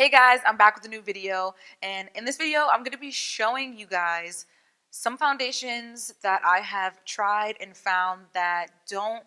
Hey guys, I'm back with a new video, and in this video I'm going to be showing you guys some foundations that I have tried and found that don't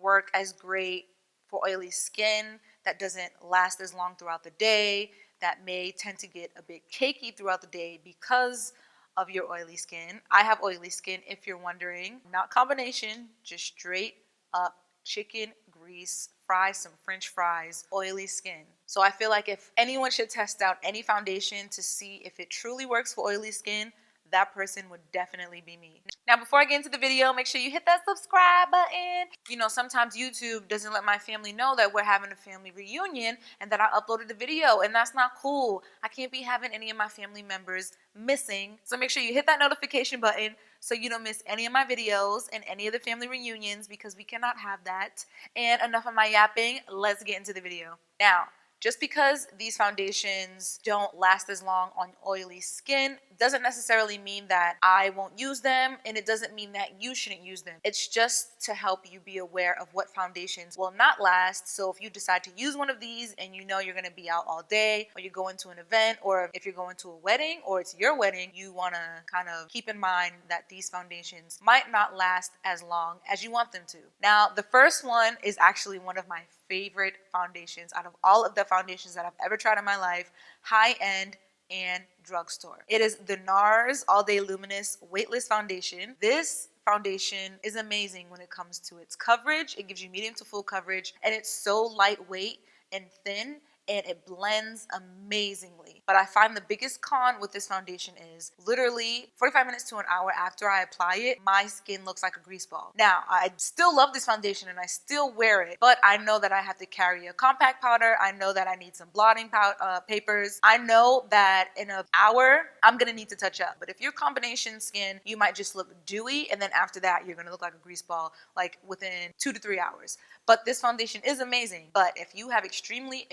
work as great for oily skin, that doesn't last as long throughout the day, that may tend to get a bit cakey throughout the day because of your oily skin. I have oily skin, if you're wondering. Not combination, just straight up chicken grease, fries, some French fries, oily skin. So I feel like if anyone should test out any foundation to see if it truly works for oily skin, that person would definitely be me. Now, before I get into the video, make sure you hit that subscribe button. You know, sometimes YouTube doesn't let my family know that we're having a family reunion and that I uploaded the video, and that's not cool. I can't be having any of my family members missing. So make sure you hit that notification button so you don't miss any of my videos and any of the family reunions, because we cannot have that. And enough of my yapping, let's get into the video. Now, just because these foundations don't last as long on oily skin doesn't necessarily mean that I won't use them, and it doesn't mean that you shouldn't use them. It's just to help you be aware of what foundations will not last. So if you decide to use one of these and you know you're going to be out all day, or you're going to an event, or if you're going to a wedding or it's your wedding, you want to kind of keep in mind that these foundations might not last as long as you want them to. Now, the first one is actually one of my favorite foundations out of all of the foundations that I've ever tried in my life, high-end and drugstore. It is the Nars All Day Luminous Weightless Foundation. This foundation is amazing when it comes to its coverage. It gives you medium to full coverage, and it's so lightweight and thin, and it blends amazingly. But I find the biggest con with this foundation is literally 45 minutes to an hour after I apply it, my skin looks like a grease ball. Now, I still love this foundation and I still wear it, but I know that I have to carry a compact powder. I know that I need some blotting papers. I know that in an hour, I'm gonna need to touch up. But if you're combination skin, you might just look dewy, and then after that, you're gonna look like a grease ball like within 2 to 3 hours. But this foundation is amazing. But if you have extremely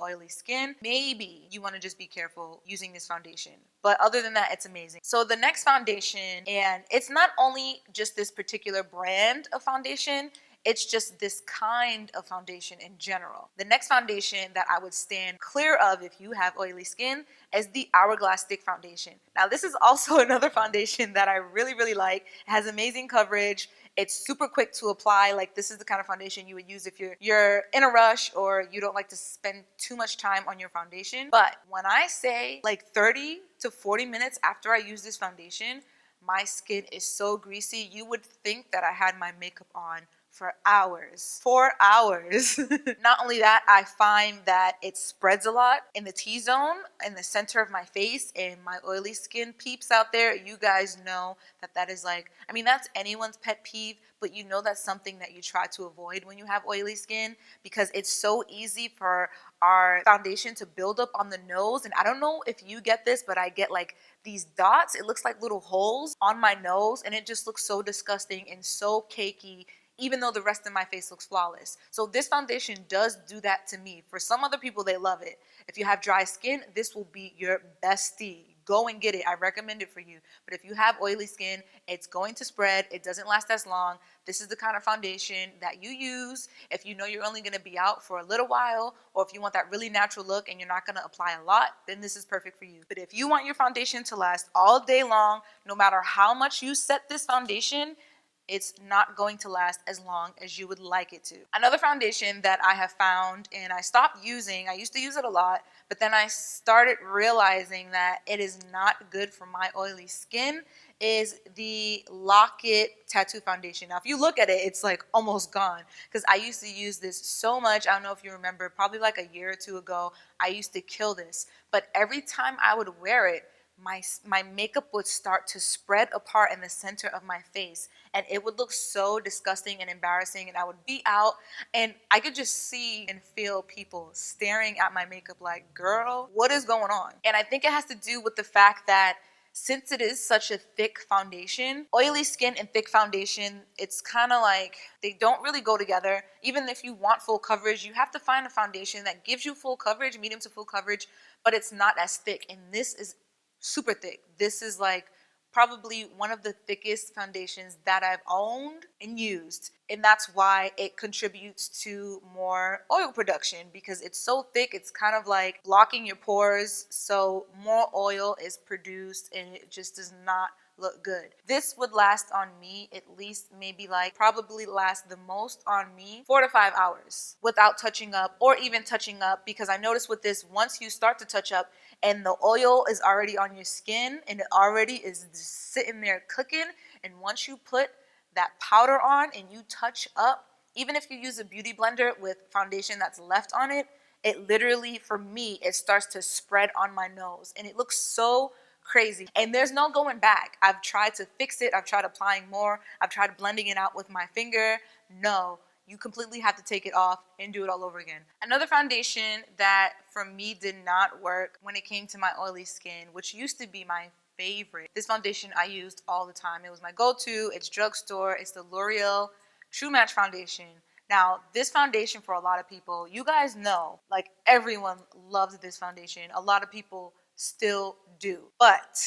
oily skin, maybe you want to just be careful using this foundation. But other than that, it's amazing. So the next foundation, and it's not only just this particular brand of foundation, it's just this kind of foundation in general. The next foundation that I would stand clear of if you have oily skin is the Hourglass Stick Foundation. Now, this is also another foundation that I really like. It has amazing coverage. It's super quick to apply. Like, this is the kind of foundation you would use if you're in a rush or you don't like to spend too much time on your foundation. But when I say like 30 to 40 minutes after I use this foundation, my skin is so greasy, you would think that I had my makeup on for hours. 4 hours. Not only that, I find that it spreads a lot in the T-zone, in the center of my face, and my oily skin peeps out there. You guys know that that is like, I mean, that's anyone's pet peeve, but you know that's something that you try to avoid when you have oily skin, because it's so easy for our foundation to build up on the nose. And I don't know if you get this, but I get like these dots. It looks like little holes on my nose, and it just looks so disgusting and so cakey, even though the rest of my face looks flawless. So this foundation does do that to me. For some other people, they love it. If you have dry skin, this will be your bestie. Go and get it. I recommend it for you. But if you have oily skin, it's going to spread. It doesn't last as long. This is the kind of foundation that you use if you know you're only going to be out for a little while, or if you want that really natural look and you're not going to apply a lot, then this is perfect for you. But if you want your foundation to last all day long, no matter how much you set this foundation, it's not going to last as long as you would like it to. Another foundation that I have found and I stopped using, I used to use it a lot, but then I started realizing that it is not good for my oily skin, is the Lock-It Tattoo Foundation. Now, if you look at it, it's like almost gone, because I used to use this so much. I don't know if you remember, probably like a year or two ago, I used to kill this. But every time I would wear it, my makeup would start to spread apart in the center of my face, and it would look so disgusting and embarrassing, and I would be out and I could just see and feel people staring at my makeup like, girl, what is going on? And I think it has to do with the fact that since it is such a thick foundation, oily skin and thick foundation, it's kind of like they don't really go together. Even if you want full coverage, you have to find a foundation that gives you full coverage, medium to full coverage, but it's not as thick. And this is super thick. This is like probably one of the thickest foundations that I've owned and used. And that's why it contributes to more oil production, because it's so thick, it's kind of like blocking your pores. So more oil is produced and it just does not look good. This would last on me at least maybe like probably last the most on me 4 to 5 hours without touching up or even touching up, because I noticed with this, once you start to touch up and the oil is already on your skin and it already is just sitting there cooking, and once you put that powder on and you touch up, even if you use a beauty blender with foundation that's left on it, it literally, for me, it starts to spread on my nose and it looks so crazy. And there's no going back. I've tried to fix it. I've tried applying more. I've tried blending it out with my finger. No, you completely have to take it off and do it all over again. Another foundation that for me did not work when it came to my oily skin, which used to be my favorite. This foundation I used all the time. It was my go-to. It's drugstore. It's the L'Oreal True Match foundation. Now, this foundation, for a lot of people, you guys know, like, everyone loves this foundation. A lot of people still do. But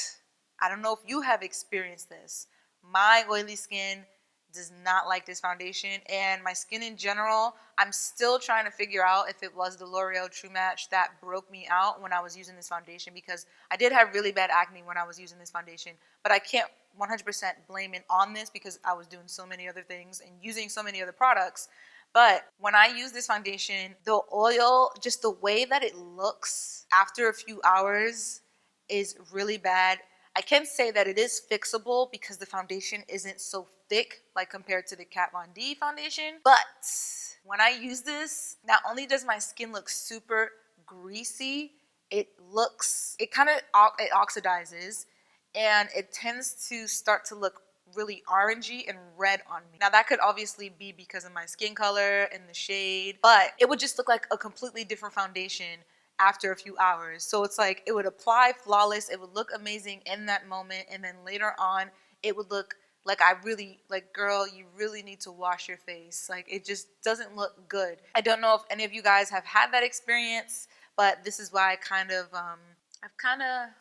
I don't know if you have experienced this. My oily skin does not like this foundation, and my skin in general, I'm still trying to figure out if it was the L'Oreal True Match that broke me out when I was using this foundation, because I did have really bad acne when I was using this foundation, but I can't 100% blame it on this because I was doing so many other things and using so many other products. But when I use this foundation, the oil, just the way that it looks after a few hours is really bad. I can say that it is fixable because the foundation isn't so thick like compared to the Kat Von D foundation. But when I use this, not only does my skin look super greasy, it oxidizes and it tends to start to look really orangey and red on me. Now that could obviously be because of my skin color and the shade, but it would just look like a completely different foundation after a few hours. So it's like it would apply flawless, it would look amazing in that moment, and then later on it would look like girl, you really need to wash your face. Like, it just doesn't look good. I don't know if any of you guys have had that experience, but this is why I've kind of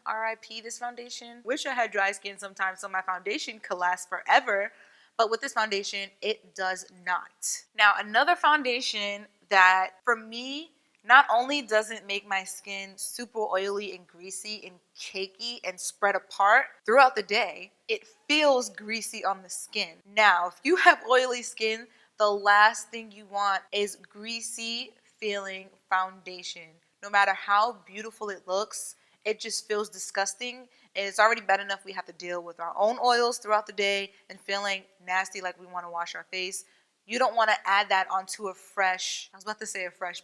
RIP this foundation. Wish I had dry skin sometimes so my foundation could last forever. But with this foundation, it does not. Now, another foundation that for me not only doesn't make my skin super oily and greasy and cakey and spread apart throughout the day, it feels greasy on the skin. Now, if you have oily skin, the last thing you want is greasy feeling foundation. No matter how beautiful it looks, it just feels disgusting. And it's already bad enough we have to deal with our own oils throughout the day and feeling nasty like we want to wash our face. You don't want to add that onto a fresh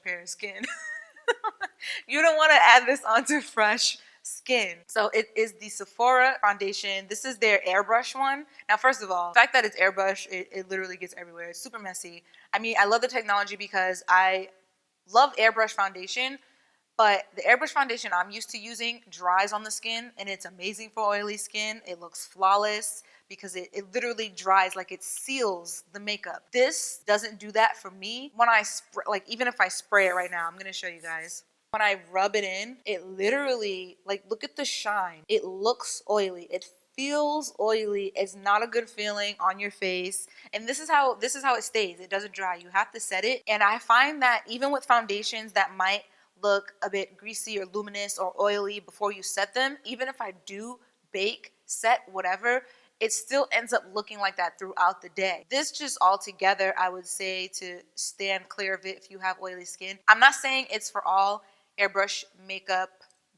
pair of skin. You don't want to add this onto fresh skin. So it is the Sephora foundation. This is their airbrush one. Now, first of all, the fact that it's airbrush, it literally gets everywhere. It's super messy. I mean, I love the technology because I love airbrush foundation, but the airbrush foundation I'm used to using dries on the skin, and it's amazing for oily skin. It looks flawless because it literally dries, like it seals the makeup. This doesn't do that for me. When I spray, like even if I spray it right now, I'm going to show you guys. When I rub it in, it literally, like, look at the shine. It looks oily. It feels oily. It's not a good feeling on your face. And this is how it stays. It doesn't dry. You have to set it. And I find that even with foundations that might look a bit greasy or luminous or oily before you set them, even if I do bake, set, whatever, it still ends up looking like that throughout the day. This just altogether, I would say to stand clear of it if you have oily skin. I'm not saying it's for all airbrush makeup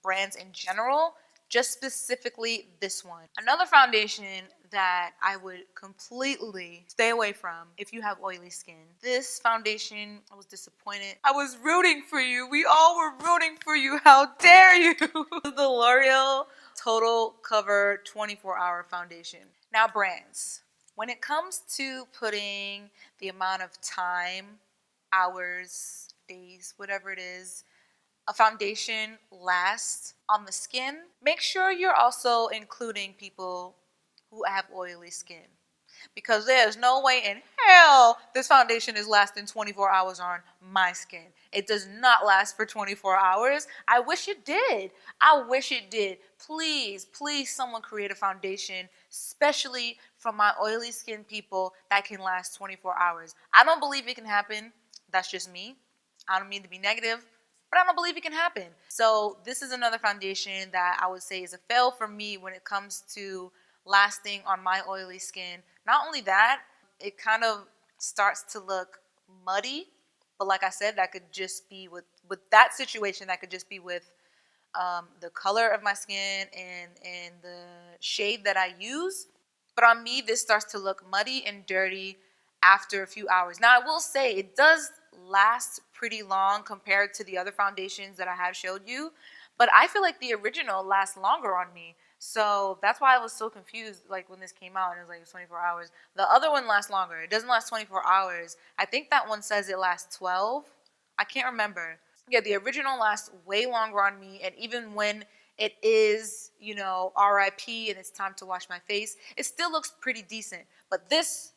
brands in general, just specifically this one. Another foundation that I would completely stay away from if you have oily skin. This foundation, I was disappointed. I was rooting for you. We all were rooting for you. How dare you? The L'Oreal Total Cover 24-Hour Foundation. Now, brands, when it comes to putting the amount of time, hours, days, whatever it is, a foundation lasts on the skin, make sure you're also including people who have oily skin. because there's no way in hell this foundation is lasting 24 hours on my skin. It does not last for 24 hours. I wish it did. I wish it did. Please, please, someone create a foundation, especially for my oily skin people, that can last 24 hours. I don't believe it can happen. That's just me. I don't mean to be negative, but I don't believe it can happen. So this is another foundation that I would say is a fail for me when it comes to lasting on my oily skin. Not only that, it kind of starts to look muddy, but like I said, that could just be with that situation. That could just be with the color of my skin and the shade that I use. But on me, this starts to look muddy and dirty after a few hours. Now, I will say it does last pretty long compared to the other foundations that I have showed you, but I feel like the original lasts longer on me. So that's why I was so confused, like when this came out and it was like 24 hours. The other one lasts longer. It doesn't last 24 hours. I think that one says it lasts 12. I can't remember. Yeah, the original lasts way longer on me, and even when it is, you know, RIP and it's time to wash my face, it still looks pretty decent. But this,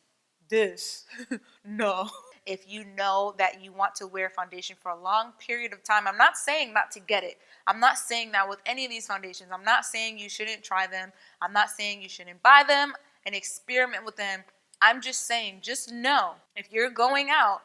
no. If you know that you want to wear foundation for a long period of time, I'm not saying not to get it. I'm not saying that with any of these foundations. I'm not saying you shouldn't try them. I'm not saying you shouldn't buy them and experiment with them. I'm just saying, just know, if you're going out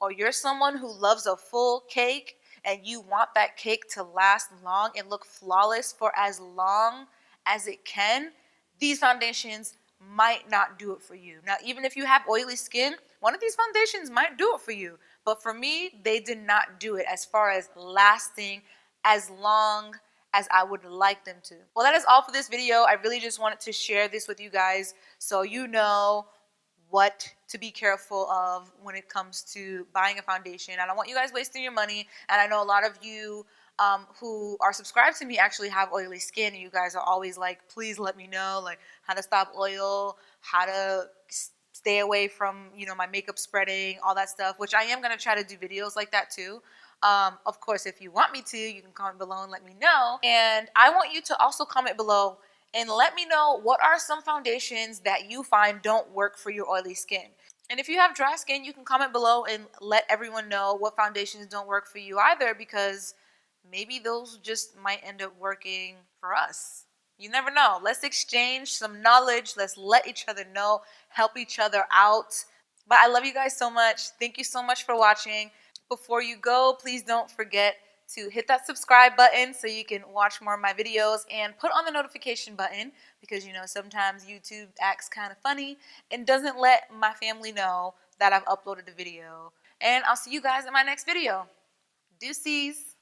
or you're someone who loves a full cake and you want that cake to last long and look flawless for as long as it can, these foundations might not do it for you. Now, even if you have oily skin, one of these foundations might do it for you. But for me, they did not do it as far as lasting as long as I would like them to. Well, that is all for this video. I really just wanted to share this with you guys so you know what to be careful of when it comes to buying a foundation. I don't want you guys wasting your money, and I know a lot of you who are subscribed to me actually have oily skin, and you guys are always like, please let me know like how to stop oil, how to stay away from, you know, my makeup spreading, all that stuff, which I am going to try to do videos like that too. Of course, if you want me to, you can comment below and let me know. And I want you to also comment below and let me know what are some foundations that you find don't work for your oily skin. And if you have dry skin, you can comment below and let everyone know what foundations don't work for you either, because maybe those just might end up working for us. You never know. Let's exchange some knowledge. Let's let each other know, help each other out. But I love you guys so much. Thank you so much for watching. Before you go, please don't forget to hit that subscribe button so you can watch more of my videos, and put on the notification button because, you know, sometimes YouTube acts kind of funny and doesn't let my family know that I've uploaded a video. And I'll see you guys in my next video. Deuces.